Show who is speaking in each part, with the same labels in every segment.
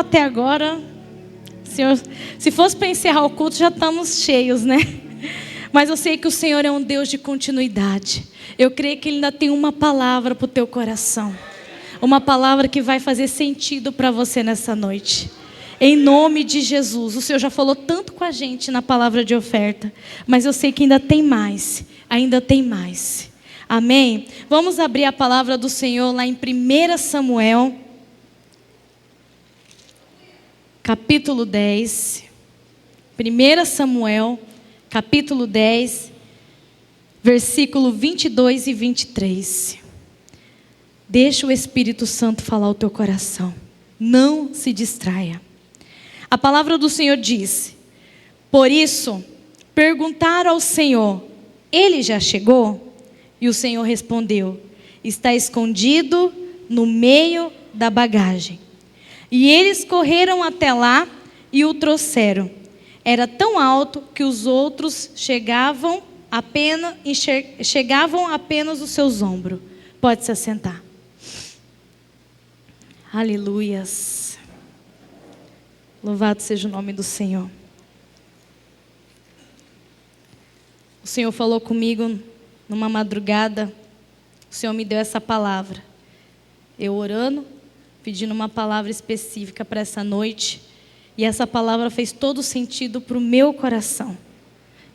Speaker 1: até agora, Senhor, se fosse para encerrar o culto, já estamos cheios, né? Mas eu sei que o Senhor é um Deus de continuidade. Eu creio que Ele ainda tem uma palavra para o teu coração. Uma palavra que vai fazer sentido para você nessa noite. Em nome de Jesus. O Senhor já falou tanto com a gente na palavra de oferta. Mas eu sei que ainda tem mais. Ainda tem mais. Amém? Vamos abrir a palavra do Senhor lá em 1 Samuel. Capítulo 10. 1 Samuel, capítulo 10. Versículo 22 e 23. Deixa o Espírito Santo falar ao teu coração. Não se distraia. A palavra do Senhor diz: por isso, perguntaram ao Senhor: ele já chegou? E o Senhor respondeu: está escondido no meio da bagagem. E eles correram até lá e o trouxeram. Era tão alto que os outros chegavam apenas os seus ombros. Pode se assentar. Aleluias. Louvado seja o nome do Senhor. O Senhor falou comigo numa madrugada. O Senhor me deu essa palavra. Eu orando, pedindo uma palavra específica para essa noite. E essa palavra fez todo sentido para o meu coração.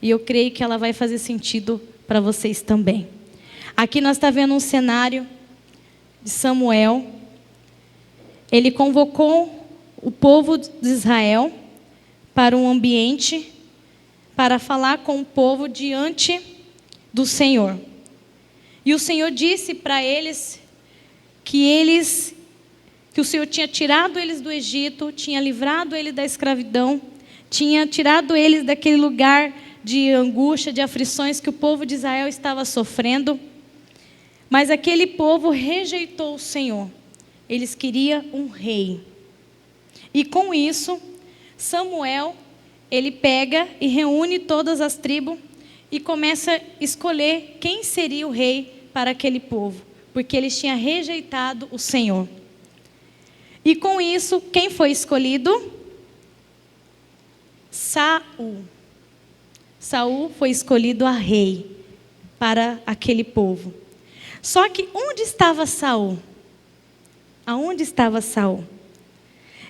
Speaker 1: E eu creio que ela vai fazer sentido para vocês também. Aqui nós estamos vendo um cenário de Samuel. Ele convocou o povo de Israel para um ambiente, para falar com o povo diante do Senhor. E o Senhor disse para eles que o Senhor tinha tirado eles do Egito, tinha livrado eles da escravidão, tinha tirado eles daquele lugar de angústia, de aflições que o povo de Israel estava sofrendo. Mas aquele povo rejeitou o Senhor. Eles queriam um rei. E com isso, Samuel, ele pega e reúne todas as tribos e começa a escolher quem seria o rei para aquele povo, porque eles tinham rejeitado o Senhor. E com isso, quem foi escolhido? Saul. Saul foi escolhido a rei para aquele povo. Só que onde estava Saul? Aonde estava Saul?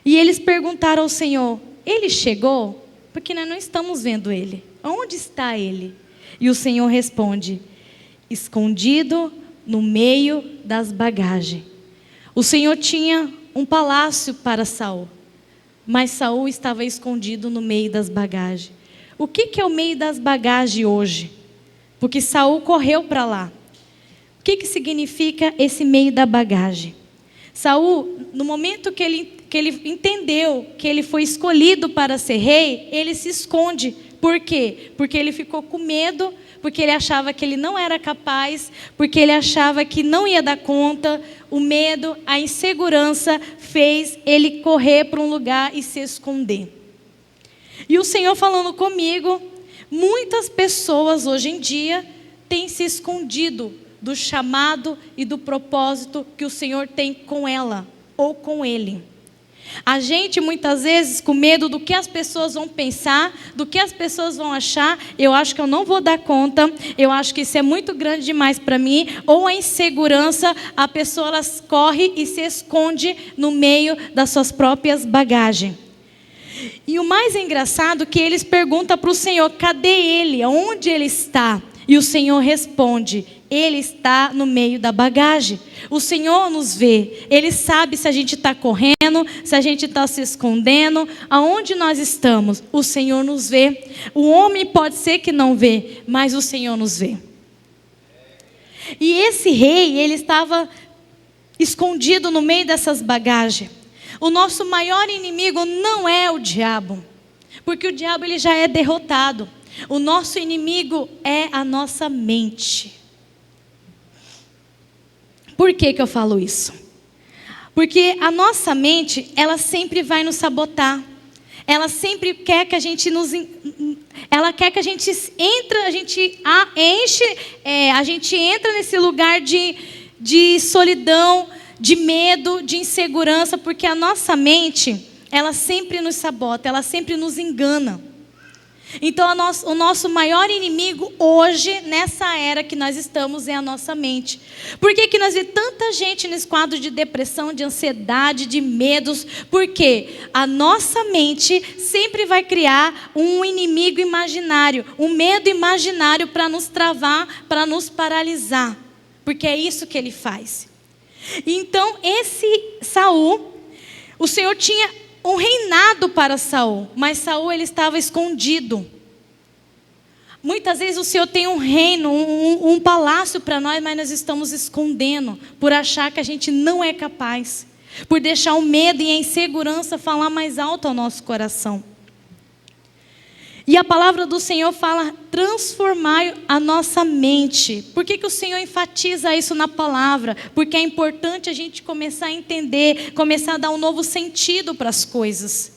Speaker 1: E eles perguntaram ao Senhor: ele chegou? Porque nós não estamos vendo ele. Onde está ele? E o Senhor responde: escondido no meio das bagagens. O Senhor tinha um palácio para Saul, mas Saul estava escondido no meio das bagagens. O que é o meio das bagagens hoje? Porque Saul correu para lá. O que significa esse meio da bagagem? Saul, no momento que ele entendeu que ele foi escolhido para ser rei, ele se esconde. Por quê? Porque ele ficou com medo, porque ele achava que ele não era capaz, porque ele achava que não ia dar conta. O medo, a insegurança fez ele correr para um lugar e se esconder. E o Senhor falando comigo, muitas pessoas hoje em dia têm se escondido do chamado e do propósito que o Senhor tem com ela ou com ele. A gente muitas vezes com medo do que as pessoas vão pensar, do que as pessoas vão achar, eu acho que eu não vou dar conta, eu acho que isso é muito grande demais para mim, ou a insegurança, a pessoa ela corre e se esconde no meio das suas próprias bagagens. E o mais engraçado é que eles perguntam para o Senhor: cadê ele? Onde ele está? E o Senhor responde: ele está no meio da bagagem. O Senhor nos vê. Ele sabe se a gente está correndo, se a gente está se escondendo, aonde nós estamos. O Senhor nos vê. O homem pode ser que não vê, mas o Senhor nos vê. E esse rei, ele estava escondido no meio dessas bagagens. O nosso maior inimigo não é o diabo, porque o diabo ele já é derrotado. O nosso inimigo é a nossa mente. Por que eu falo isso? Porque a nossa mente, ela sempre vai nos sabotar. Ela sempre quer que a gente ela quer que a gente entre, a gente enche, a gente entra nesse lugar de solidão, de medo, de insegurança, porque a nossa mente, ela sempre nos sabota, ela sempre nos engana. Então o nosso maior inimigo hoje, nessa era que nós estamos, é a nossa mente. Por que nós vemos tanta gente nesse quadro de depressão, de ansiedade, de medos? Porque a nossa mente sempre vai criar um inimigo imaginário, um medo imaginário para nos travar, para nos paralisar. Porque é isso que ele faz. Então esse Saul, o Senhor tinha um reinado para Saul, mas Saul ele estava escondido. Muitas vezes o Senhor tem um reino, um palácio para nós, mas nós estamos escondendo, por achar que a gente não é capaz, por deixar o medo e a insegurança falar mais alto ao nosso coração. E a palavra do Senhor fala transformar a nossa mente. Por que o Senhor enfatiza isso na palavra? Porque é importante a gente começar a entender, começar a dar um novo sentido para as coisas.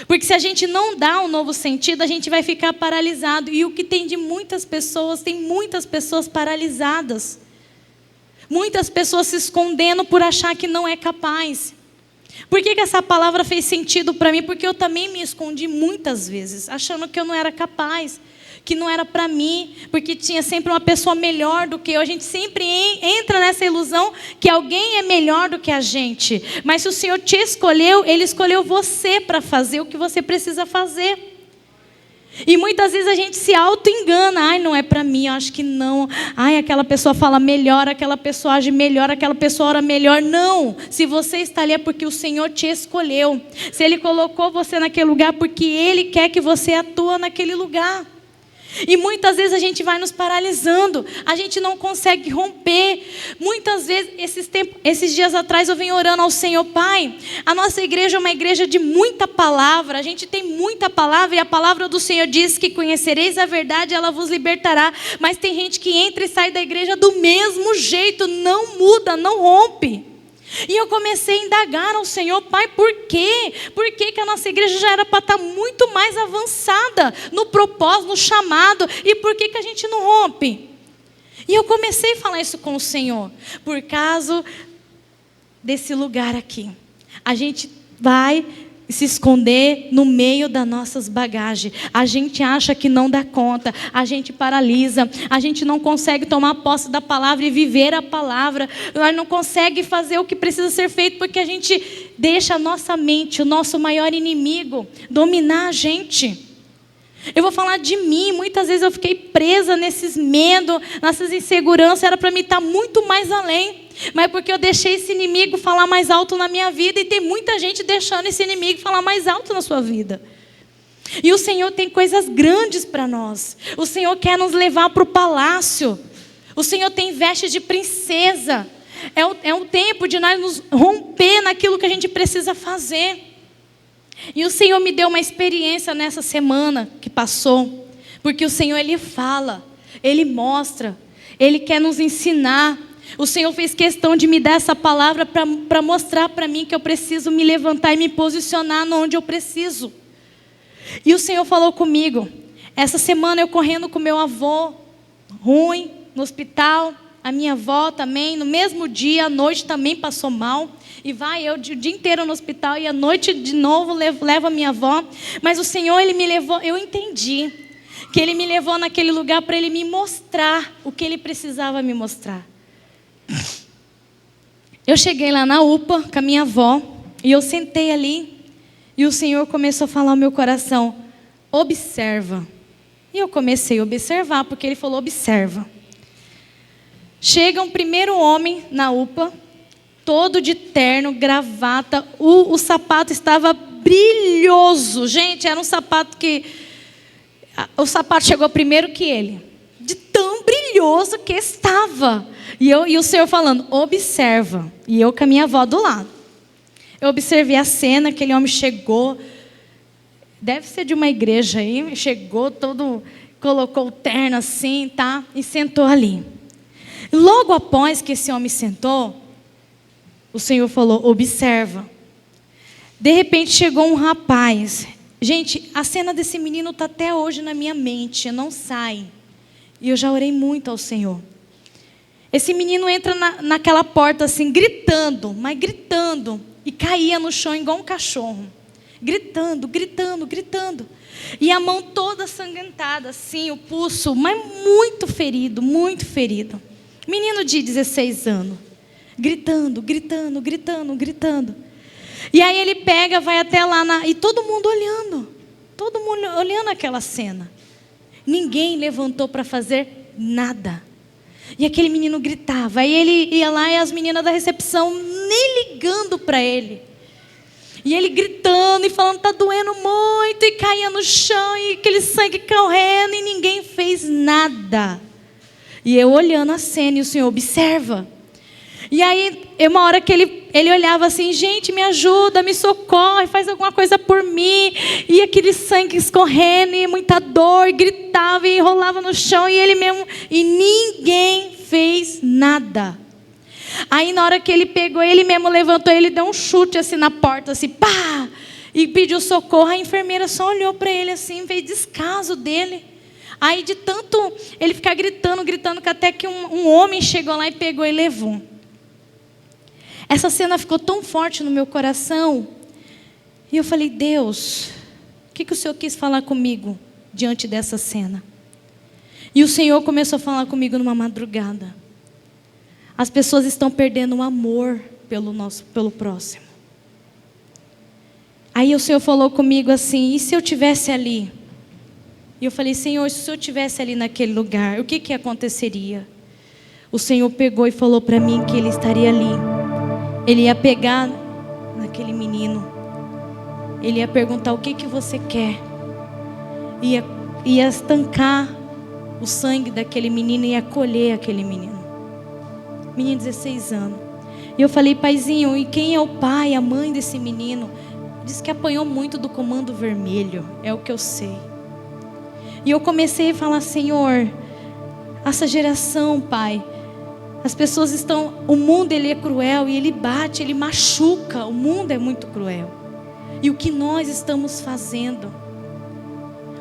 Speaker 1: Porque se a gente não dá um novo sentido, a gente vai ficar paralisado. E o que tem de muitas pessoas, tem muitas pessoas paralisadas. Muitas pessoas se escondendo por achar que não é capaz. Por que essa palavra fez sentido para mim? Porque eu também me escondi muitas vezes, achando que eu não era capaz, que não era para mim, porque tinha sempre uma pessoa melhor do que eu. A gente sempre entra nessa ilusão que alguém é melhor do que a gente. Mas se o Senhor te escolheu, Ele escolheu você para fazer o que você precisa fazer. E muitas vezes a gente se auto-engana. Ai, não é para mim, eu acho que não. Ai, aquela pessoa fala melhor, aquela pessoa age melhor, aquela pessoa ora melhor. Não, se você está ali é porque o Senhor te escolheu. Se Ele colocou você naquele lugar, porque Ele quer que você atue naquele lugar. E muitas vezes a gente vai nos paralisando, a gente não consegue romper. Muitas vezes, esses dias atrás eu venho orando ao Senhor, Pai, a nossa igreja é uma igreja de muita palavra, a gente tem muita palavra, e a palavra do Senhor diz que conhecereis a verdade, ela vos libertará. Mas tem gente que entra e sai da igreja do mesmo jeito, não muda, não rompe. E eu comecei a indagar ao Senhor, Pai, por quê? Por que a nossa igreja já era para estar muito mais avançada no propósito, no chamado, e por que a gente não rompe? E eu comecei a falar isso com o Senhor, por causa desse lugar aqui. A gente vai se esconder no meio das nossas bagagens. A gente acha que não dá conta, a gente paralisa, a gente não consegue tomar posse da palavra e viver a palavra. Nós não consegue fazer o que precisa ser feito porque a gente deixa a nossa mente, o nosso maior inimigo, dominar a gente. Eu vou falar de mim, muitas vezes eu fiquei presa nesses medos, nessas inseguranças, era para mim estar muito mais além. Mas porque eu deixei esse inimigo falar mais alto na minha vida, e tem muita gente deixando esse inimigo falar mais alto na sua vida. E o Senhor tem coisas grandes para nós. O Senhor quer nos levar para o palácio. O Senhor tem veste de princesa. É um tempo de nós nos romper naquilo que a gente precisa fazer. E o Senhor me deu uma experiência nessa semana que passou. Porque o Senhor, Ele fala, Ele mostra, Ele quer nos ensinar. O Senhor fez questão de me dar essa palavra para mostrar para mim que eu preciso me levantar e me posicionar onde eu preciso. E o Senhor falou comigo. Essa semana eu correndo com meu avô, ruim, no hospital. A minha avó também, no mesmo dia, à noite também passou mal. E vai eu o dia inteiro no hospital e à noite de novo levo a minha avó. Mas o Senhor, Ele me levou, eu entendi que Ele me levou naquele lugar para Ele me mostrar o que Ele precisava me mostrar. Eu cheguei lá na UPA com a minha avó e eu sentei ali e o Senhor começou a falar ao meu coração, observa. E eu comecei a observar, porque Ele falou, observa. Chega um primeiro homem na UPA, todo de terno, gravata, o sapato estava brilhoso. Gente, era um sapato que... O sapato chegou primeiro que ele, de tão brilhoso que estava. E o Senhor falando, observa. E eu com a minha avó do lado. Eu observei a cena, aquele homem chegou, deve ser de uma igreja aí, chegou todo, colocou o terno assim, tá? E sentou ali. Logo após que esse homem sentou, o Senhor falou, observa. De repente chegou um rapaz. Gente, a cena desse menino está até hoje na minha mente, não sai. E eu já orei muito ao Senhor. Esse menino entra naquela porta assim, gritando, mas gritando. E caía no chão igual um cachorro. gritando, gritando, gritando. E a mão toda sanguentada, assim, o pulso, mas muito ferido, muito ferido. Menino de 16 anos, gritando, gritando, gritando, gritando. E aí ele pega, vai até lá, e todo mundo olhando aquela cena. Ninguém levantou para fazer nada. E aquele menino gritava, aí ele ia lá e as meninas da recepção nem ligando para ele. E ele gritando e falando, está doendo muito, e caía no chão, e aquele sangue correndo, e ninguém fez nada. E eu olhando a cena, e o Senhor observa. E aí, uma hora que ele olhava assim, gente, me ajuda, me socorre, faz alguma coisa por mim. E aquele sangue escorrendo, e muita dor, e gritava, e rolava no chão, e ele mesmo, e ninguém fez nada. Aí na hora que ele pegou, ele mesmo levantou, ele deu um chute assim na porta, assim, pá! E pediu socorro, a enfermeira só olhou para ele assim, fez descaso dele. Aí de tanto ele ficar gritando, gritando, que até que um homem chegou lá e pegou e levou. Essa cena ficou tão forte no meu coração. E eu falei, Deus, o que o Senhor quis falar comigo diante dessa cena? E o Senhor começou a falar comigo numa madrugada. As pessoas estão perdendo o amor pelo próximo. Aí o Senhor falou comigo assim, e se eu estivesse ali? E eu falei, Senhor, se eu estivesse ali naquele lugar, o que aconteceria? O Senhor pegou e falou para mim que Ele estaria ali. Ele ia pegar naquele menino. Ele ia perguntar, o que você quer? Ia estancar o sangue daquele menino e ia acolher aquele menino. Menino de 16 anos. E eu falei, paizinho, e quem é o pai, a mãe desse menino? Diz que apanhou muito do Comando Vermelho, é o que eu sei. E eu comecei a falar, Senhor, essa geração, Pai, as pessoas estão, o mundo ele é cruel e ele bate, ele machuca, o mundo é muito cruel. E o que nós estamos fazendo?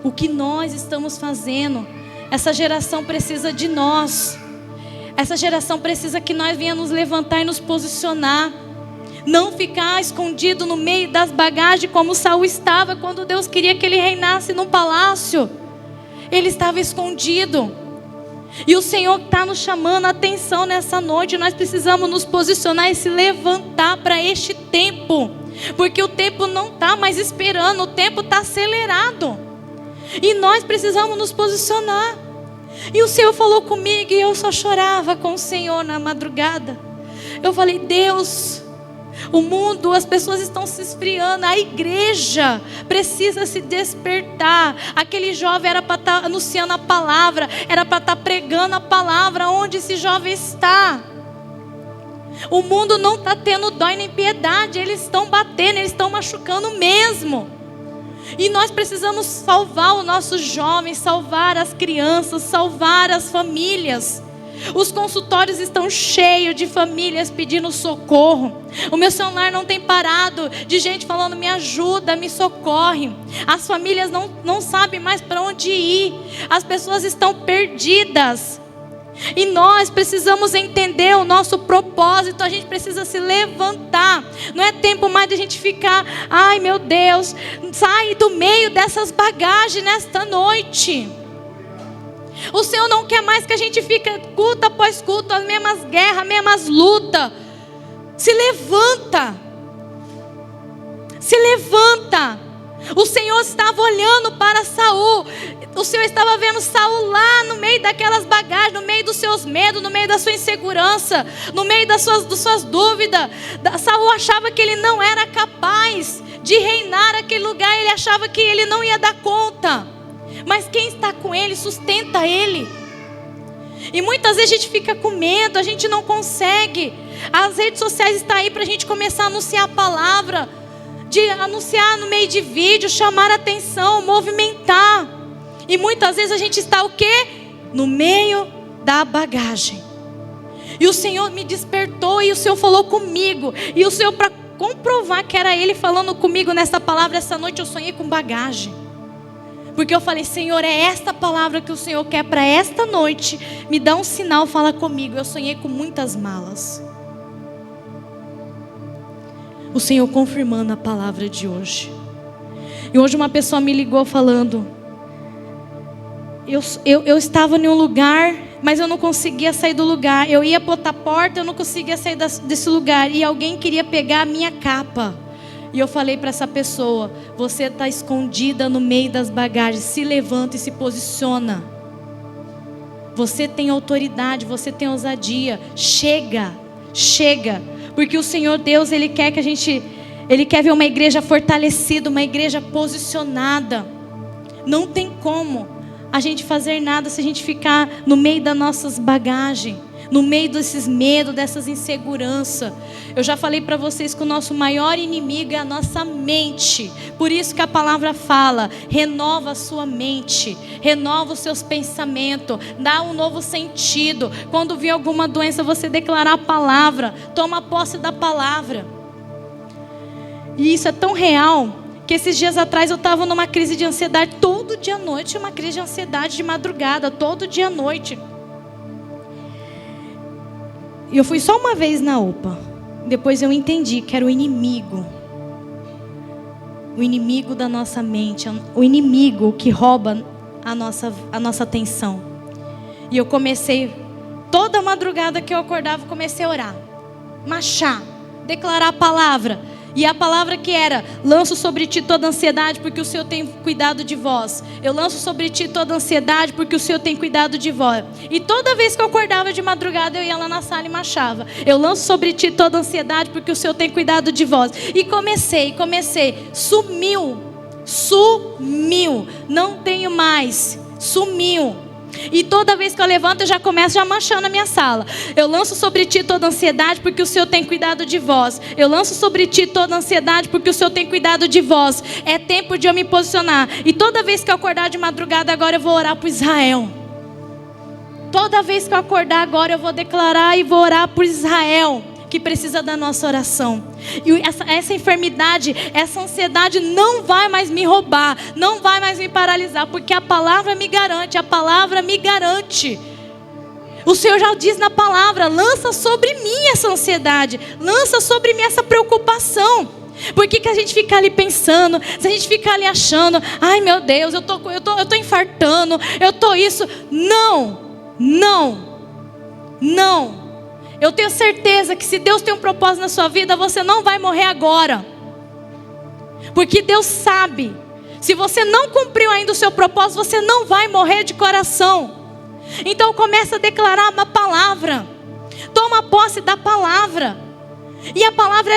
Speaker 1: O que nós estamos fazendo? Essa geração precisa de nós. Essa geração precisa que nós venhamos nos levantar e nos posicionar. Não ficar escondido no meio das bagagens como Saul estava quando Deus queria que ele reinasse num palácio. Ele estava escondido. E o Senhor está nos chamando a atenção nessa noite. Nós precisamos nos posicionar e se levantar para este tempo. Porque o tempo não está mais esperando, o tempo está acelerado. E nós precisamos nos posicionar. E o Senhor falou comigo e eu só chorava com o Senhor na madrugada. Eu falei, Deus, o mundo, as pessoas estão se esfriando, a igreja precisa se despertar. Aquele jovem era para estar anunciando a palavra, era para estar pregando a palavra. Onde esse jovem está? O mundo não está tendo dó nem piedade, eles estão batendo, eles estão machucando mesmo. E nós precisamos salvar os nossos jovens, salvar as crianças, salvar as famílias. Os consultórios estão cheios de famílias pedindo socorro. O meu celular não tem parado de gente falando, me ajuda, me socorre. As famílias não sabem mais para onde ir. As pessoas estão perdidas. E nós precisamos entender o nosso propósito. A gente precisa se levantar. Não é tempo mais de a gente ficar, ai meu Deus, sai do meio dessas bagagens nesta noite. O Senhor não quer mais que a gente fique culto após culto, as mesmas guerras, as mesmas lutas. Se levanta. Se levanta. O Senhor estava olhando para Saul. O Senhor estava vendo Saul lá no meio daquelas bagagens, no meio dos seus medos, no meio da sua insegurança, no meio das suas dúvidas. Saul achava que ele não era capaz de reinar aquele lugar. Ele achava que ele não ia dar conta. Mas quem está com ele, sustenta ele. E muitas vezes a gente fica com medo, a gente não consegue. As redes sociais estão aí para a gente começar a anunciar a palavra, de anunciar no meio de vídeo, chamar a atenção, movimentar. E muitas vezes a gente está o quê? No meio da bagagem. E o Senhor me despertou e o Senhor falou comigo. E o Senhor, para comprovar que era Ele falando comigo nessa palavra, essa noite eu sonhei com bagagem. Porque eu falei, Senhor, é esta palavra que o Senhor quer para esta noite. Me dá um sinal, fala comigo. Eu sonhei com muitas malas. O Senhor confirmando a palavra de hoje. E hoje uma pessoa me ligou falando: eu estava em um lugar, mas eu não conseguia sair do lugar. Eu ia botar a porta, eu não conseguia sair desse lugar. E alguém queria pegar a minha capa. E eu falei para essa pessoa: você está escondida no meio das bagagens. Se levanta e se posiciona. Você tem autoridade, você tem ousadia. Chega, chega. Porque o Senhor Deus, Ele quer que Ele quer ver uma igreja fortalecida, uma igreja posicionada. Não tem como a gente fazer nada se a gente ficar no meio das nossas bagagens, no meio desses medos, dessas inseguranças. Eu já falei para vocês que o nosso maior inimigo é a nossa mente. Por isso que a palavra fala: renova a sua mente, renova os seus pensamentos, dá um novo sentido. Quando vir alguma doença, você declarar a palavra, toma posse da palavra. E isso é tão real que esses dias atrás eu estava numa crise de ansiedade. Todo dia à noite, uma crise de ansiedade de madrugada, todo dia à noite. E eu fui só uma vez na UPA. Depois eu entendi que era o inimigo da nossa mente, o inimigo que rouba a nossa atenção. E eu comecei, toda madrugada que eu acordava, comecei a orar, marchar, declarar a palavra. E a palavra que era: lanço sobre ti toda ansiedade, porque o Senhor tem cuidado de vós. Eu lanço sobre ti toda ansiedade, porque o Senhor tem cuidado de vós. E toda vez que eu acordava de madrugada, eu ia lá na sala e marchava: eu lanço sobre ti toda ansiedade, porque o Senhor tem cuidado de vós. E comecei. Sumiu. Não tenho mais. Sumiu. E toda vez que eu levanto, eu já começo já marchando na minha sala: eu lanço sobre ti toda ansiedade, porque o Senhor tem cuidado de vós. Eu lanço sobre ti toda ansiedade, porque o Senhor tem cuidado de vós. É tempo de eu me posicionar. E toda vez que eu acordar de madrugada, agora eu vou orar por Israel. Toda vez que eu acordar agora, eu vou declarar e vou orar por Israel, que precisa da nossa oração. E essa enfermidade, essa ansiedade não vai mais me roubar, não vai mais me paralisar, porque a palavra me garante, O Senhor já diz na palavra: lança sobre mim essa ansiedade, lança sobre mim essa preocupação. Por que a gente fica ali pensando, se a gente fica ali achando: ai meu Deus, eu tô infartando, eu tô isso. Não. Eu tenho certeza que se Deus tem um propósito na sua vida, você não vai morrer agora. Porque Deus sabe, se você não cumpriu ainda o seu propósito, você não vai morrer de coração. Então começa a declarar uma palavra. Toma posse da palavra. E a palavra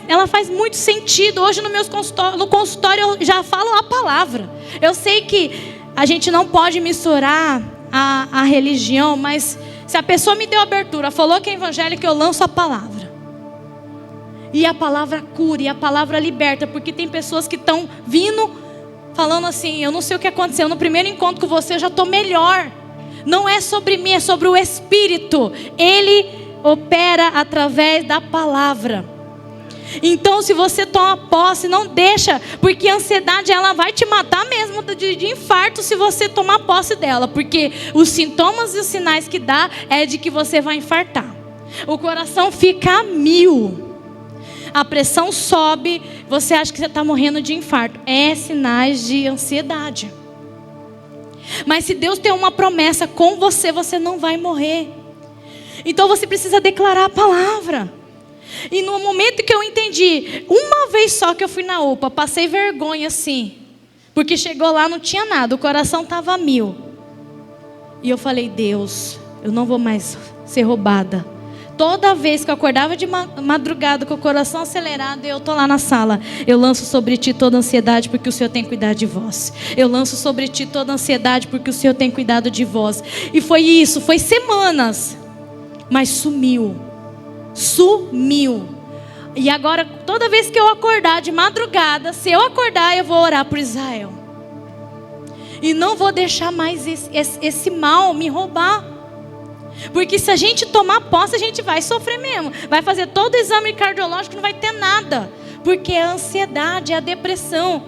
Speaker 1: ela faz muito sentido. Hoje no consultório eu já falo a palavra. Eu sei que a gente não pode misturar a religião, mas se a pessoa me deu abertura, falou que é evangélica, eu lanço a palavra. E a palavra cura, e a palavra liberta. Porque tem pessoas que estão vindo falando assim: eu não sei o que aconteceu, no primeiro encontro com você eu já estou melhor. Não é sobre mim, é sobre o Espírito. Ele opera através da palavra. Então se você toma posse, não deixa, porque a ansiedade ela vai te matar mesmo de infarto se você tomar posse dela. Porque os sintomas e os sinais que dá é de que você vai infartar. O coração fica a 1000. A pressão sobe, você acha que você está morrendo de infarto. É sinais de ansiedade. Mas se Deus tem uma promessa com você, você não vai morrer. Então você precisa declarar a palavra. E no momento que eu entendi, uma vez só que eu fui na UPA, passei vergonha assim, porque chegou lá, não tinha nada, o coração estava a 1000. E eu falei: Deus, eu não vou mais ser roubada. Toda vez que eu acordava de madrugada com o coração acelerado, eu estou lá na sala: eu lanço sobre ti toda ansiedade, porque o Senhor tem cuidado de vós. Eu lanço sobre ti toda ansiedade, porque o Senhor tem cuidado de vós. E foi isso, foi semanas, mas sumiu. E agora, toda vez que eu acordar de madrugada, se eu acordar, eu vou orar por Israel. E não vou deixar mais esse mal me roubar. Porque se a gente tomar posse, a gente vai sofrer mesmo. Vai fazer todo o exame cardiológico, não vai ter nada. Porque é a ansiedade, é a depressão.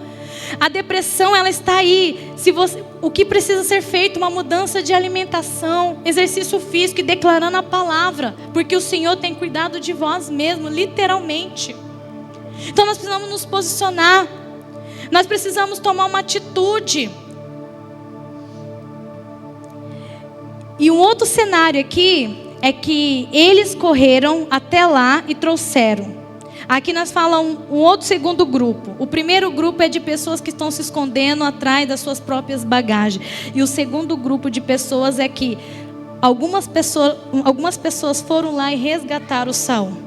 Speaker 1: A depressão, ela está aí. O que precisa ser feito? Uma mudança de alimentação, exercício físico e declarando a palavra. Porque o Senhor tem cuidado de vós mesmo, literalmente. Então nós precisamos nos posicionar. Nós precisamos tomar uma atitude. E um outro cenário aqui é que eles correram até lá e trouxeram. Aqui nós falamos um outro segundo grupo. O primeiro grupo é de pessoas que estão se escondendo atrás das suas próprias bagagens. E o segundo grupo de pessoas é que algumas pessoas foram lá e resgataram Saul.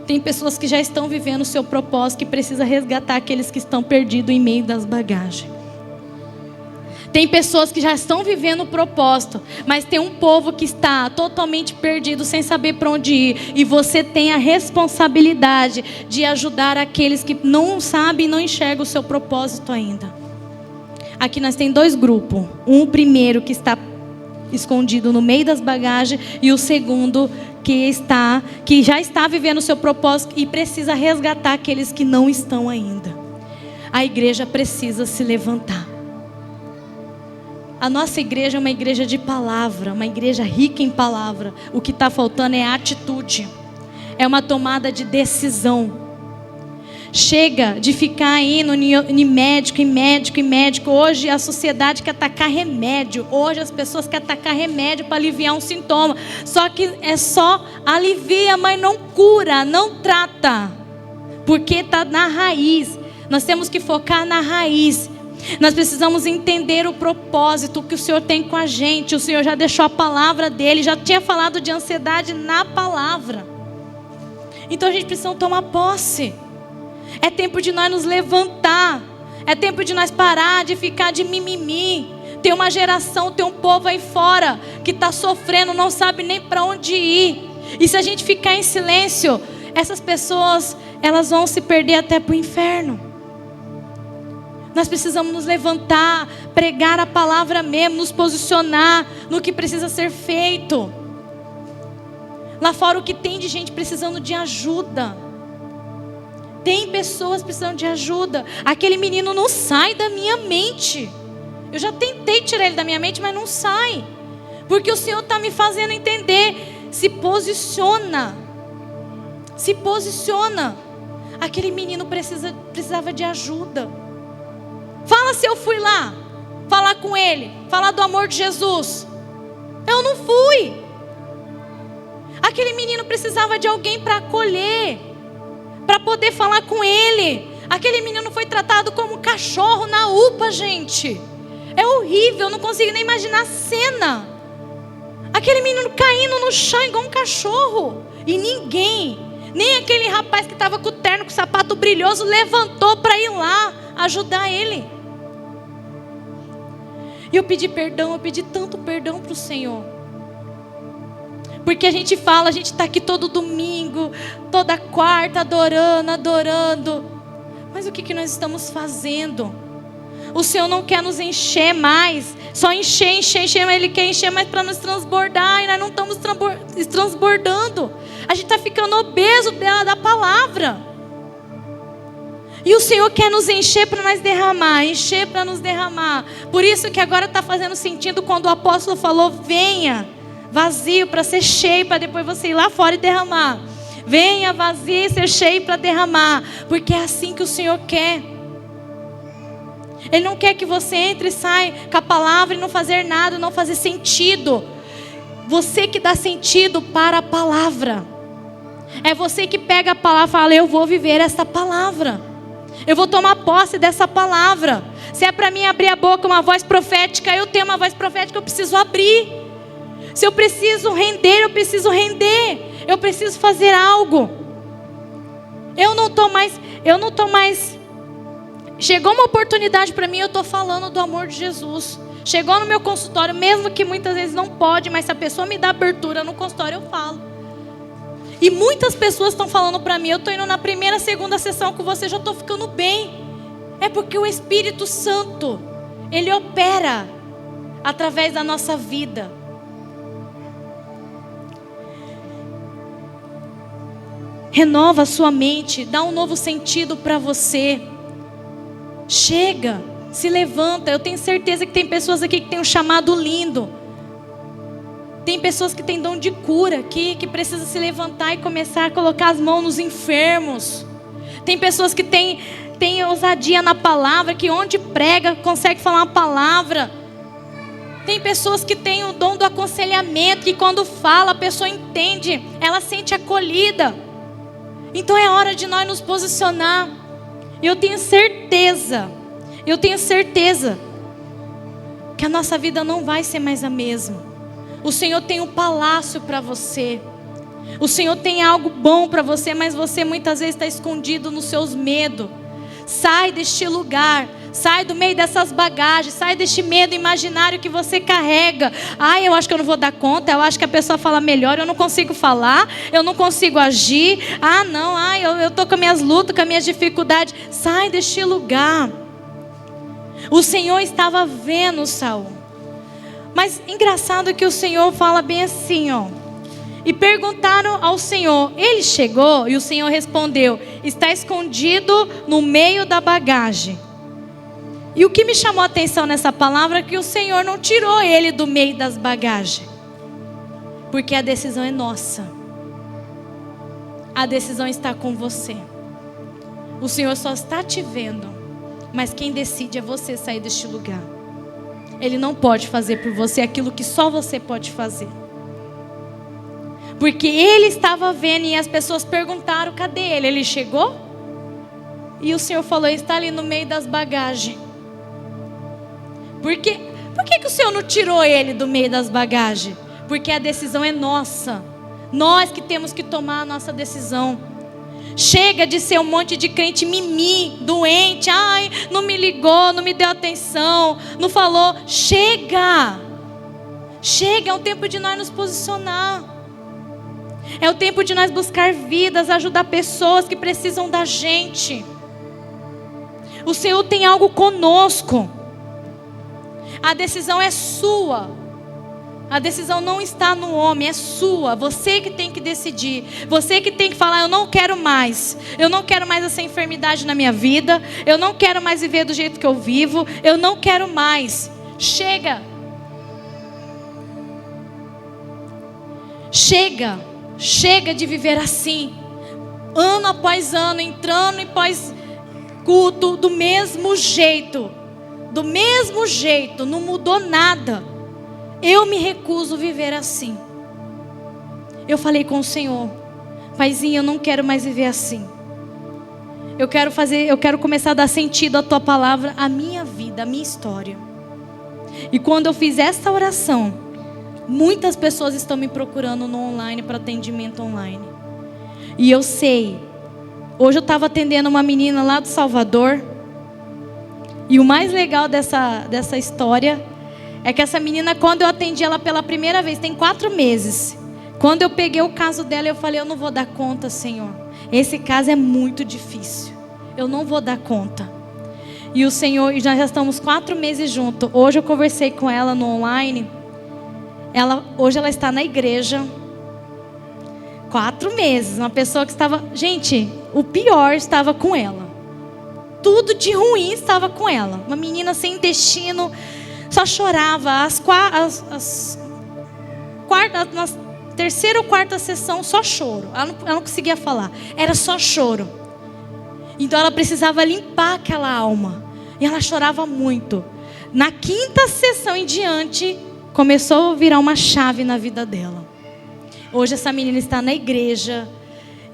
Speaker 1: Tem pessoas que já estão vivendo o seu propósito, que precisa resgatar aqueles que estão perdidos em meio das bagagens. Tem pessoas que já estão vivendo o propósito, mas tem um povo que está totalmente perdido, sem saber para onde ir. E você tem a responsabilidade de ajudar aqueles que não sabem e não enxergam o seu propósito ainda. Aqui nós temos dois grupos. Um primeiro que está escondido no meio das bagagens, e o segundo que já está vivendo o seu propósito e precisa resgatar aqueles que não estão ainda. A igreja precisa se levantar. A nossa igreja é uma igreja de palavra, uma igreja rica em palavra. O que está faltando é atitude, é uma tomada de decisão. Chega de ficar indo em médico. Hoje a sociedade quer atacar remédio. Hoje as pessoas querem atacar remédio para aliviar um sintoma. Só que é só alivia, mas não cura, não trata. Porque está na raiz. Nós temos que focar na raiz. Nós precisamos entender o propósito que o Senhor tem com a gente. O Senhor já deixou a palavra dele, já tinha falado de ansiedade na palavra. Então a gente precisa tomar posse. É tempo de nós nos levantar. É tempo de nós parar de ficar de mimimi. Tem uma geração, tem um povo aí fora que está sofrendo, não sabe nem para onde ir. E se a gente ficar em silêncio, essas pessoas, elas vão se perder até para o inferno. Nós precisamos nos levantar, pregar a palavra mesmo, nos posicionar no que precisa ser feito. Lá fora o que tem de gente precisando de ajuda. Tem pessoas precisando de ajuda. Aquele menino não sai da minha mente. Eu já tentei tirar ele da minha mente, mas não sai. Porque o Senhor está me fazendo entender. Se posiciona. Se posiciona. Aquele menino precisava de ajuda. Fala se eu fui lá falar com ele, falar do amor de Jesus. Eu não fui. Aquele menino precisava de alguém para acolher, para poder falar com ele. Aquele menino foi tratado como um cachorro na UPA, gente. É horrível, eu não consigo nem imaginar a cena. Aquele menino caindo no chão igual um cachorro. E ninguém, nem aquele rapaz que estava com o terno, com o sapato brilhoso, levantou para ir lá ajudar ele. E eu pedi perdão, eu pedi tanto perdão para o Senhor. Porque a gente fala, a gente está aqui todo domingo, toda quarta, adorando. Mas o que nós estamos fazendo? O Senhor não quer nos encher mais. Só encher, mas Ele quer encher mais para nos transbordar. E nós não estamos transbordando. A gente está ficando obeso da palavra. E o Senhor quer nos encher para nós derramar, encher para nos derramar. Por isso que agora está fazendo sentido quando o apóstolo falou: venha vazio para ser cheio, para depois você ir lá fora e derramar. Venha vazio e ser cheio para derramar. Porque é assim que o Senhor quer. Ele não quer que você entre e saia com a palavra e não fazer nada, não fazer sentido. Você que dá sentido para a palavra. É você que pega a palavra e fala: eu vou viver essa palavra. Eu vou tomar posse dessa palavra. Se é para mim abrir a boca, uma voz profética, eu tenho uma voz profética, eu preciso abrir. Se eu preciso render, eu preciso render. Eu preciso fazer algo. Eu não estou mais. Chegou uma oportunidade para mim, eu estou falando do amor de Jesus. Chegou no meu consultório, mesmo que muitas vezes não pode, mas se a pessoa me dá abertura no consultório, eu falo. E muitas pessoas estão falando para mim: eu estou indo na primeira, segunda sessão com você, já estou ficando bem. É porque o Espírito Santo, Ele opera através da nossa vida. Renova a sua mente, dá um novo sentido para você. Chega, se levanta. Eu tenho certeza que tem pessoas aqui que têm um chamado lindo. Tem pessoas que têm dom de cura aqui, que precisam se levantar e começar a colocar as mãos nos enfermos. Tem pessoas que têm tem ousadia na palavra, que onde prega consegue falar uma palavra. Tem pessoas que têm o dom do aconselhamento, que quando fala a pessoa entende, ela sente acolhida. Então é hora de nós nos posicionar. E eu tenho certeza que a nossa vida não vai ser mais a mesma. O Senhor tem um palácio para você. O Senhor tem algo bom para você, mas você muitas vezes está escondido nos seus medos. Sai deste lugar, sai do meio dessas bagagens, sai deste medo imaginário que você carrega. Eu acho que eu não vou dar conta, eu acho que a pessoa fala melhor, eu não consigo falar, eu não consigo agir. Eu estou com as minhas lutas, com as minhas dificuldades. Sai deste lugar. O Senhor estava vendo Saul. Mas engraçado que o Senhor fala bem assim, E perguntaram ao Senhor, ele chegou? E o Senhor respondeu, está escondido no meio da bagagem. E o que me chamou a atenção nessa palavra é que o Senhor não tirou ele do meio das bagagens. Porque a decisão é nossa. A decisão está com você. O Senhor só está te vendo. Mas quem decide é você sair deste lugar. Ele não pode fazer por você aquilo que só você pode fazer. Porque ele estava vendo e as pessoas perguntaram, cadê ele? Ele chegou? E o Senhor falou, ele está ali no meio das bagagens. Por que o Senhor não tirou ele do meio das bagagens? Porque a decisão é nossa. Nós que temos que tomar a nossa decisão. Chega de ser um monte de crente mimi, doente. Não me ligou, não me deu atenção, não falou. Chega, é o tempo de nós nos posicionar. É o tempo de nós buscar vidas, ajudar pessoas que precisam da gente. O Senhor tem algo conosco. A decisão é sua. A decisão não está no homem, é sua. Você que tem que decidir. Você que tem que falar, eu não quero mais. Eu não quero mais essa enfermidade na minha vida. Eu não quero mais viver do jeito que eu vivo. Eu não quero mais. Chega. Chega de viver assim. Ano após ano, entrando e pós culto, do mesmo jeito. Não mudou nada. Eu me recuso a viver assim. Eu falei com o Senhor, Paizinho, eu não quero mais viver assim. Eu quero começar a dar sentido à tua palavra, à minha vida, à minha história. E quando eu fiz essa oração, muitas pessoas estão me procurando no online, para atendimento online. E eu sei, hoje eu estava atendendo uma menina lá do Salvador. E o mais legal dessa história é que essa menina, quando eu atendi ela pela primeira vez, tem 4 meses. Quando eu peguei o caso dela, eu falei, eu não vou dar conta, Senhor. Esse caso é muito difícil. Eu não vou dar conta. E o Senhor, e nós já estamos 4 meses juntos. Hoje eu conversei com ela no online. Hoje ela está na igreja. 4 meses. Uma pessoa que estava... Gente, o pior estava com ela. Tudo de ruim estava com ela. Uma menina sem destino, só chorava. Na terceira ou quarta sessão, só choro. Ela não conseguia falar. Era só choro. Então ela precisava limpar aquela alma. E ela chorava muito. Na 5ª sessão em diante, começou a virar uma chave na vida dela. Hoje essa menina está na igreja.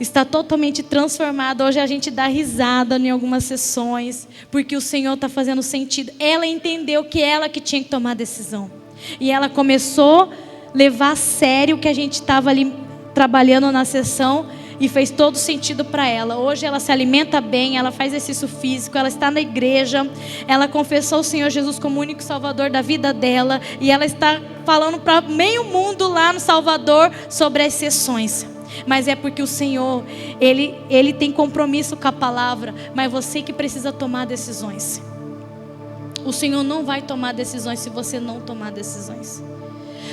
Speaker 1: Está totalmente transformada. Hoje a gente dá risada em algumas sessões, porque o Senhor está fazendo sentido. Ela entendeu que ela que tinha que tomar a decisão. E ela começou a levar a sério o que a gente estava ali trabalhando na sessão. E fez todo sentido para ela. Hoje ela se alimenta bem, ela faz exercício físico, ela está na igreja. Ela confessou o Senhor Jesus como o único salvador da vida dela. E ela está falando para meio mundo lá no Salvador sobre as sessões. Mas é porque o Senhor, Ele tem compromisso com a palavra. Mas você que precisa tomar decisões. O Senhor não vai tomar decisões se você não tomar decisões.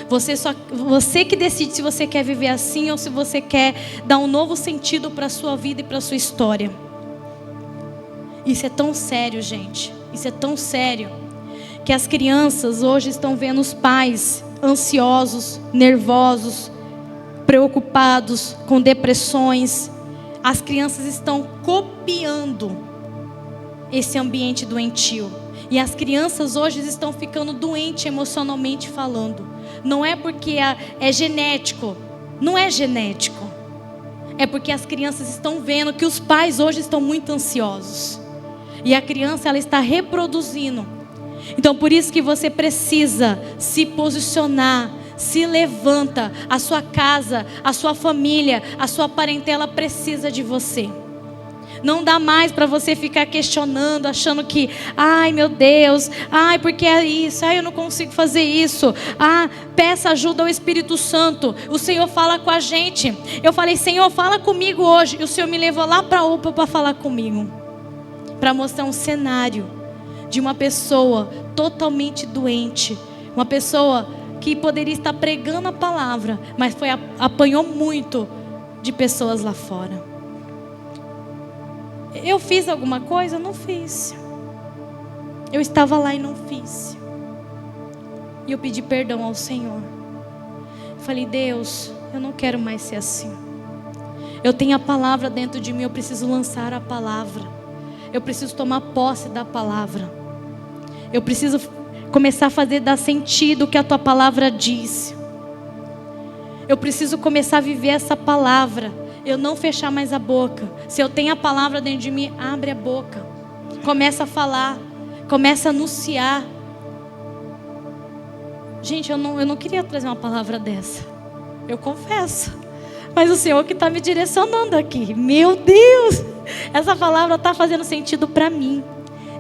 Speaker 1: Você que decide se você quer viver assim ou se você quer dar um novo sentido para a sua vida e para a sua história. Isso é tão sério, gente. Isso é tão sério que as crianças hoje estão vendo os pais ansiosos, nervosos, preocupados, com depressões. As crianças estão copiando esse ambiente doentio. E as crianças hoje estão ficando doentes emocionalmente falando. Não é porque é genético. Não é genético. É porque as crianças estão vendo que os pais hoje estão muito ansiosos. E a criança, ela está reproduzindo. Então por isso que você precisa se posicionar. Se levanta. A sua casa, a sua família, a sua parentela precisa de você. Não dá mais para você ficar questionando, achando que, ai meu Deus, ai porque é isso, ai eu não consigo fazer isso. Peça ajuda ao Espírito Santo. O Senhor fala com a gente. Eu falei, Senhor, fala comigo hoje. E o Senhor me levou lá para a UPA para falar comigo. Para mostrar um cenário de uma pessoa totalmente doente. Uma pessoa que poderia estar pregando a palavra, mas apanhou muito de pessoas lá fora. Eu fiz alguma coisa? Não fiz. Eu estava lá e não fiz. E eu pedi perdão ao Senhor. Falei, Deus, eu não quero mais ser assim. Eu tenho a palavra dentro de mim, eu preciso lançar a palavra. Eu preciso tomar posse da palavra. Eu preciso começar a fazer dar sentido o que a tua palavra diz. Eu preciso começar a viver essa palavra. Eu não fechar mais a boca. Se eu tenho a palavra dentro de mim, abre a boca. Começa a falar. Começa a anunciar. Gente, eu não queria trazer uma palavra dessa. Eu confesso. Mas o Senhor que está me direcionando aqui. Meu Deus! Essa palavra está fazendo sentido para mim.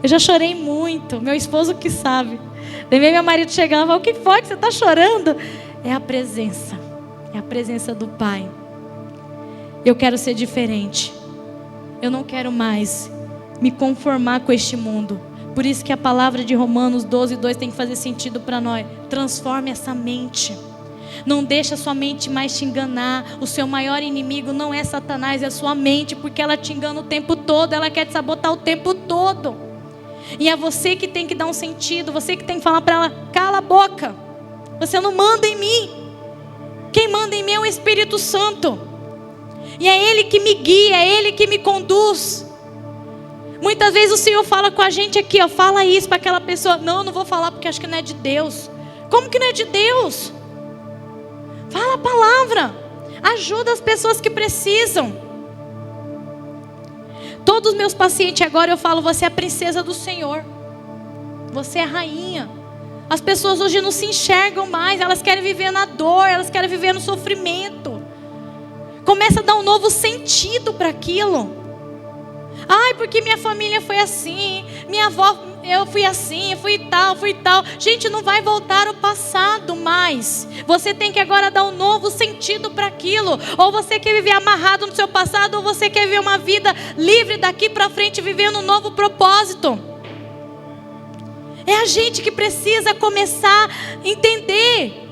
Speaker 1: Eu já chorei muito. Meu esposo que sabe. Daí meu marido chegava e falava, o que foi que você está chorando? É a presença. É a presença do Pai. Eu quero ser diferente. Eu não quero mais me conformar com este mundo. Por isso que a palavra de Romanos 12:2 tem que fazer sentido para nós. Transforme essa mente. Não deixa a sua mente mais te enganar. O seu maior inimigo não é Satanás, é a sua mente. Porque ela te engana o tempo todo. Ela quer te sabotar o tempo todo. E é você que tem que dar um sentido. Você que tem que falar para ela, cala a boca. Você não manda em mim. Quem manda em mim é o Espírito Santo. E é Ele que me guia, é Ele que me conduz. Muitas vezes o Senhor fala com a gente aqui, fala isso para aquela pessoa. Não vou falar porque acho que não é de Deus. Como que não é de Deus? Fala a palavra. Ajuda as pessoas que precisam. Todos os meus pacientes agora eu falo, você é a princesa do Senhor. Você é a rainha. As pessoas hoje não se enxergam mais, elas querem viver na dor, elas querem viver no sofrimento. Começa a dar um novo sentido para aquilo. Ai, porque minha família foi assim. Minha avó, eu fui assim, fui tal. Gente, não vai voltar ao passado mais. Você tem que agora dar um novo sentido para aquilo. Ou você quer viver amarrado no seu passado, ou você quer viver uma vida livre daqui para frente, vivendo um novo propósito. É a gente que precisa começar a entender.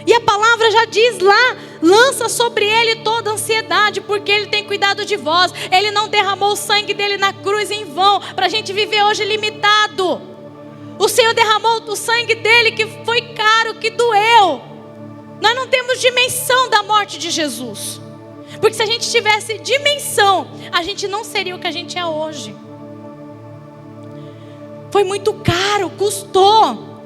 Speaker 1: E a palavra já diz lá, lança sobre ele toda a ansiedade, porque ele tem cuidado de vós. Ele não derramou o sangue dele na cruz em vão, para a gente viver hoje limitado. O Senhor derramou o sangue dele, que foi caro, que doeu. Nós não temos dimensão da morte de Jesus. Porque se a gente tivesse dimensão, a gente não seria o que a gente é hoje. Foi muito caro, custou.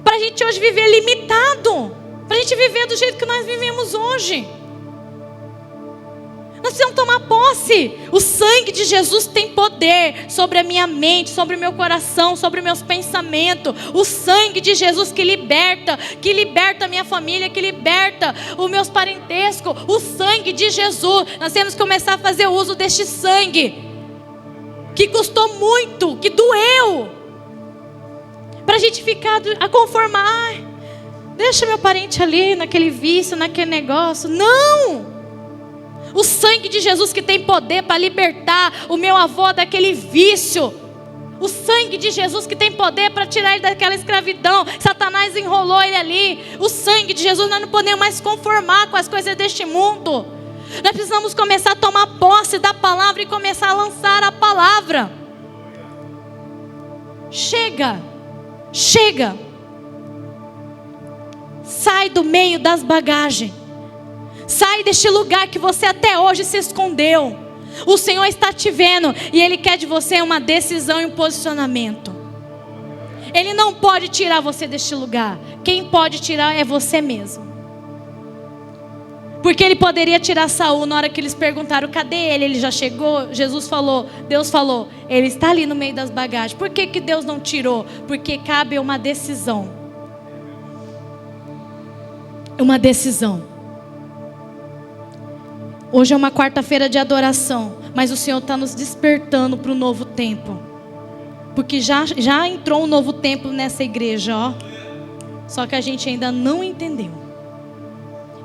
Speaker 1: Para a gente hoje viver limitado. Para a gente viver do jeito que nós vivemos hoje. Nós precisamos tomar posse. O sangue de Jesus tem poder sobre a minha mente, sobre o meu coração, sobre meus pensamentos. O sangue de Jesus que liberta a minha família, que liberta os meus parentescos. O sangue de Jesus. Nós temos que começar a fazer uso deste sangue, que custou muito, que doeu. Para a gente ficar a conformar. Deixa meu parente ali, naquele vício, naquele negócio. Não! O sangue de Jesus que tem poder para libertar o meu avô daquele vício. O sangue de Jesus que tem poder para tirar ele daquela escravidão. Satanás enrolou ele ali. O sangue de Jesus, nós não podemos mais conformar com as coisas deste mundo. Nós precisamos começar a tomar posse da palavra e começar a lançar a palavra. Chega. Sai do meio das bagagens. Sai deste lugar que você até hoje se escondeu. O Senhor está te vendo e Ele quer de você uma decisão e um posicionamento. Ele não pode tirar você deste lugar. Quem pode tirar é você mesmo. Porque Ele poderia tirar Saul na hora que eles perguntaram: cadê ele? Ele já chegou? Jesus falou, Deus falou: ele está ali no meio das bagagens. Por que Deus não tirou? Porque cabe uma decisão. Uma decisão. Hoje é uma quarta-feira de adoração, mas o Senhor está nos despertando para o novo tempo. Porque já entrou um novo tempo nessa igreja, ó. Só que a gente ainda não entendeu.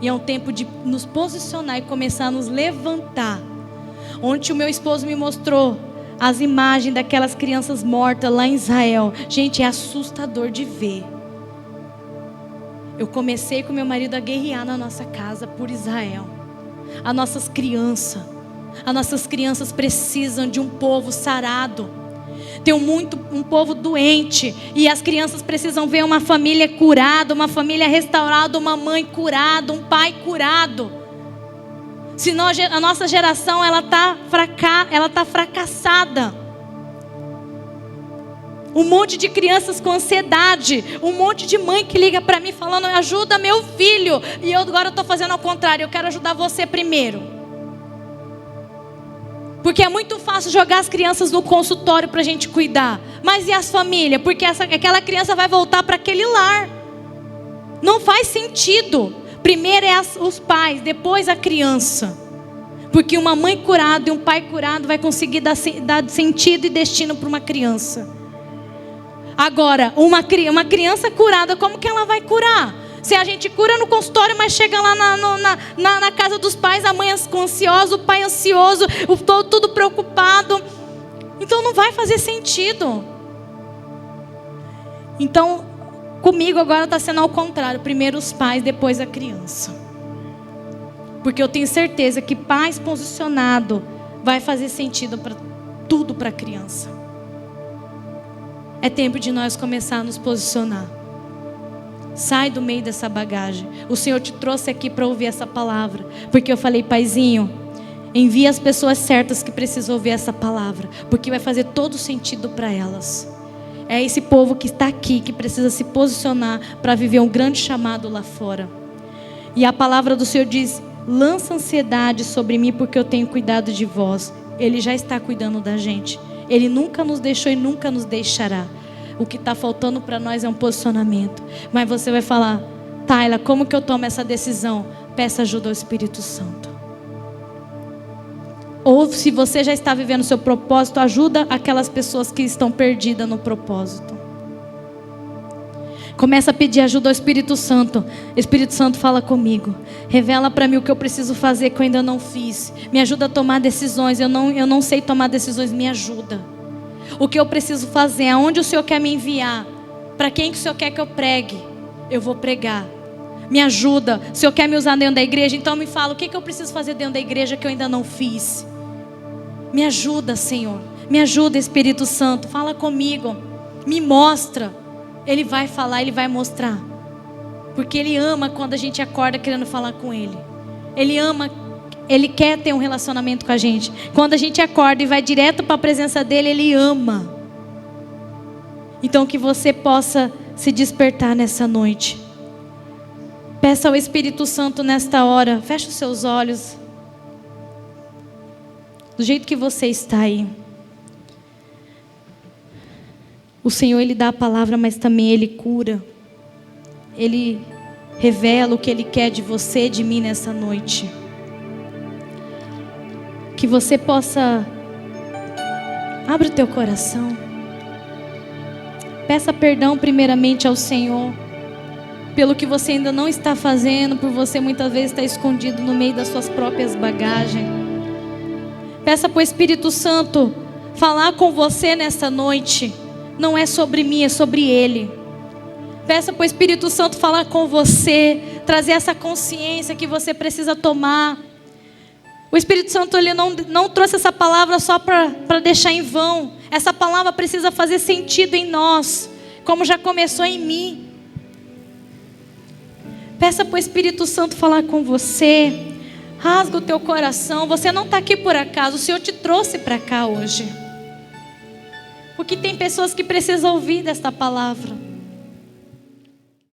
Speaker 1: E é um tempo de nos posicionar e começar a nos levantar. Ontem o meu esposo me mostrou as imagens daquelas crianças mortas lá em Israel. Gente, é assustador de ver. Eu comecei com meu marido a guerrear na nossa casa por Israel. As nossas crianças precisam de um povo sarado. Tem um povo doente. E as crianças precisam ver uma família curada, uma família restaurada, uma mãe curada, um pai curado. Senão a nossa geração ela tá fracassada. Um monte de crianças com ansiedade. Um monte de mãe que liga para mim falando: ajuda meu filho. E eu agora estou fazendo ao contrário. Eu quero ajudar você primeiro. Porque é muito fácil jogar as crianças no consultório para a gente cuidar. Mas e as famílias? Porque aquela criança vai voltar para aquele lar. Não faz sentido. Primeiro é os pais, depois a criança. Porque uma mãe curada e um pai curado vai conseguir dar sentido e destino para uma criança. Agora, uma criança curada, como que ela vai curar? Se a gente cura no consultório, mas chega lá na casa dos pais, a mãe ansiosa, o pai ansioso, tudo preocupado. Então não vai fazer sentido. Então, comigo agora está sendo ao contrário. Primeiro os pais, depois a criança. Porque eu tenho certeza que pais posicionados vai fazer sentido para tudo para a criança. É tempo de nós começar a nos posicionar. Sai do meio dessa bagagem. O Senhor te trouxe aqui para ouvir essa palavra. Porque eu falei: paizinho, envia as pessoas certas que precisam ouvir essa palavra. Porque vai fazer todo sentido para elas. É esse povo que está aqui, que precisa se posicionar para viver um grande chamado lá fora. E a palavra do Senhor diz: lança ansiedade sobre mim, porque eu tenho cuidado de vós. Ele já está cuidando da gente. Ele nunca nos deixou e nunca nos deixará. O que está faltando para nós é um posicionamento. Mas você vai falar: Tayla, como que eu tomo essa decisão? Peça ajuda ao Espírito Santo. Ou se você já está vivendo o seu propósito, ajuda aquelas pessoas que estão perdidas no propósito. Começa a pedir ajuda ao Espírito Santo. Espírito Santo, fala comigo. Revela para mim o que eu preciso fazer que eu ainda não fiz. Me ajuda a tomar decisões. Eu não sei tomar decisões, me ajuda. O que eu preciso fazer, aonde o Senhor quer me enviar, para quem que o Senhor quer que eu pregue, eu vou pregar. Me ajuda. O Senhor quer me usar dentro da igreja, então me fala o que eu preciso fazer dentro da igreja que eu ainda não fiz. Me ajuda, Senhor. Me ajuda, Espírito Santo. Fala comigo. Me mostra. Ele vai falar, Ele vai mostrar. Porque Ele ama quando a gente acorda querendo falar com Ele. Ele ama. Ele quer ter um relacionamento com a gente. Quando a gente acorda e vai direto para a presença dEle, Ele ama. Então que você possa se despertar nessa noite. Peça ao Espírito Santo nesta hora. Feche os seus olhos. Do jeito que você está aí. O Senhor, Ele dá a palavra, mas também Ele cura. Ele revela o que Ele quer de você, de mim nessa noite. Que você possa... Abre o teu coração. Peça perdão primeiramente ao Senhor. Pelo que você ainda não está fazendo. Por você muitas vezes estar escondido no meio das suas próprias bagagens. Peça para o Espírito Santo falar com você nessa noite. Não é sobre mim, é sobre Ele. Peça para o Espírito Santo falar com você. Trazer essa consciência que você precisa tomar. O Espírito Santo, Ele não trouxe essa palavra só para deixar em vão. Essa palavra precisa fazer sentido em nós. Como já começou em mim. Peça para o Espírito Santo falar com você. Rasga o teu coração. Você não está aqui por acaso. O Senhor te trouxe para cá hoje. Porque tem pessoas que precisam ouvir desta palavra.